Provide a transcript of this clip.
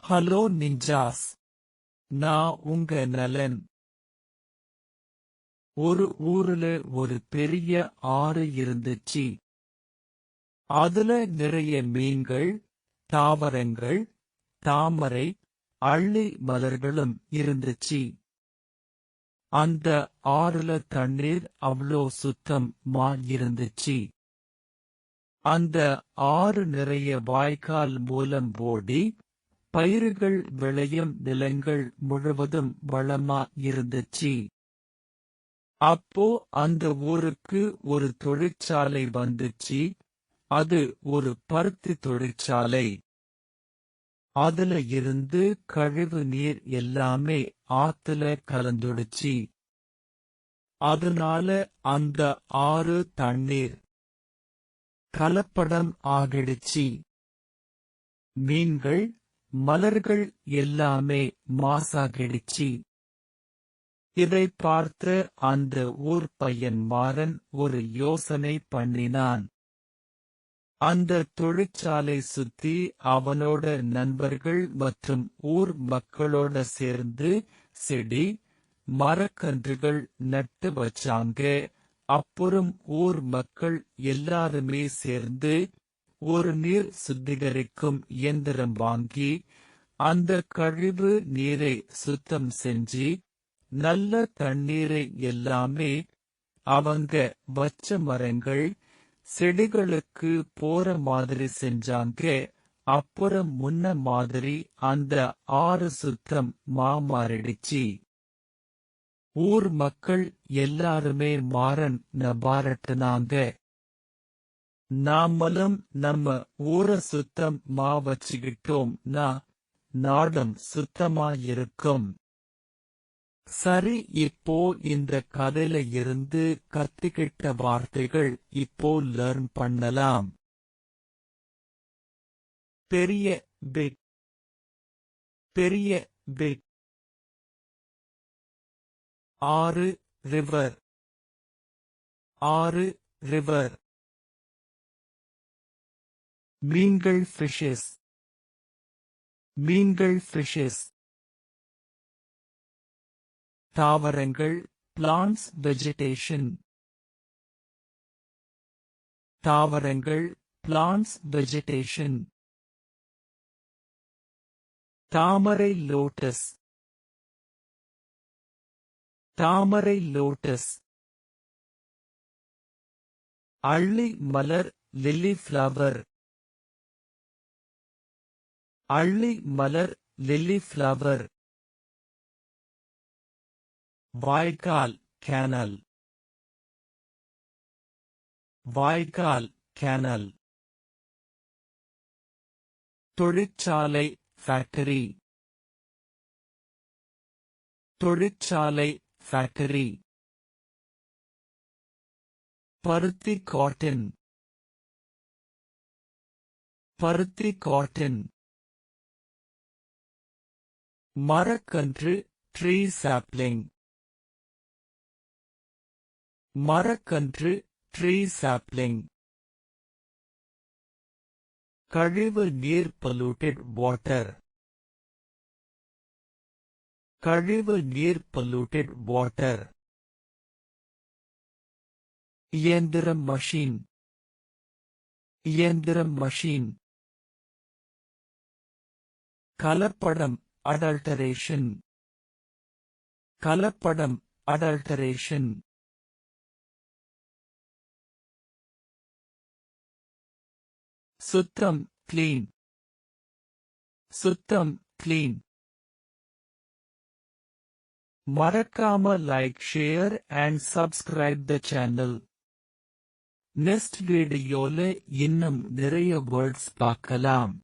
Hello ninjas, நான் உங்க நலன். ஒரு ஊர்ல ஒரு பெரிய ஆறு இருந்துச்சு. அதுல நிறைய மீன்கள், தாவரங்கள், தாமரை, அள்ளி மலர்களும் இருந்துச்சு. அந்த ஆறுல தண்ணீர் அவ்வளோ சுத்தமா இருந்துச்சு. அந்த ஆறு நிறைய வாய்க்கால் மூலம் ஓடி பயிர்கள் விளையும் நிலங்கள் முழுவதும் வளமா இருந்துச்சு. அப்போ அந்த ஊருக்கு ஒரு தொழிற்சாலை வந்துச்சு. அது ஒரு பருத்தி தொழிற்சாலை. அதுல இருந்து கழிவு நீர் எல்லாமே ஆத்துல கலந்துடுச்சு. அதனால அந்த ஆறு தண்ணீர் கலப்படம் ஆகிடுச்சு. மீன்கள், மலர்கள் எல்லாமே மாசாகிடுச்சு. இதை பார்த்து அந்த ஊர் பையன் மாறன் ஒரு யோசனை பண்ணினான். அந்த தொழிற்சாலை சுத்தி அவனோட நண்பர்கள் மற்றும் ஊர் மக்களோட சேர்ந்து செடி, மரக்கன்றுகள் நட்டு வச்சாங்க. அப்புறம் ஊர் மக்கள் எல்லாருமே சேர்ந்து ஒரு நீர் சுத்திகரிக்கும் இயந்திரம் வாங்கி அந்த கழிவு நீரை சுத்தம் செஞ்சு நல்ல தண்ணீரை எல்லாமே அவங்க வச்ச மரங்கள், செடிகளுக்கு போற மாதிரி செஞ்சாங்க. அப்புறம் முன்ன மாதிரி அந்த ஆறு சுத்தம் மாறிடுச்சு. ஊர் மக்கள் எல்லாருமே மாறன் பாராட்டுனாங்க. நாமளும் நம்ம ஊரை சுத்தமா வச்சுக்கிட்டோம்னா நாடும் சுத்தமா இருக்கும். சரி, இப்போ இந்த கதையில இருந்து கத்துக்கிட்ட வார்த்தைகள் இப்போ லேர்ன் பண்ணலாம். பெரிய பிக், பெரிய பிக். ஆறு ரிவர், ஆறு ரிவர். மீன்கள் ஃபிஷஸ், மீன்கள் ஃபிஷஸ். தாவரங்கள் பிளான்ட்ஸ் வெஜிடேஷன், தாவரங்கள் பிளான்ட்ஸ் வெஜிடேஷன். தாமரை லோட்டஸ், தாமரை லோட்டஸ். அள்ளி மலர் லில்லி ஃப்ளவர், அள்ளி மலர் லில்லி ஃப்ளவர். வாய்க்கால் கேனல், வாய்க்கால் கேனல். தொழிற்சாலை ஃபேக்டரி, தொழிற்சாலை ஃபேக்டரி. பருத்தி காட்டன், பருத்தி காட்டன். மரக்கன்று ட்ரீ சாப்லிங், மரக்கன்று ட்ரீ சாப்லிங். கழிவு நீர் பொல்யூட்டட் வாட்டர், கழிவு நீர் பொல்யூட்டட் வாட்டர். இயந்திரம் மஷீன், இயந்திரம் மஷீன். கலப்படம் அடல்டரேஷன், கலப்படம் அடல்டரேஷன். சுத்தம் கிளீன், சுத்தம் கிளீன். மறக்காம like, share and subscribe the channel. Next வீடியோல இன்னும் நிறைய வேர்ட்ஸ் பார்க்கலாம்.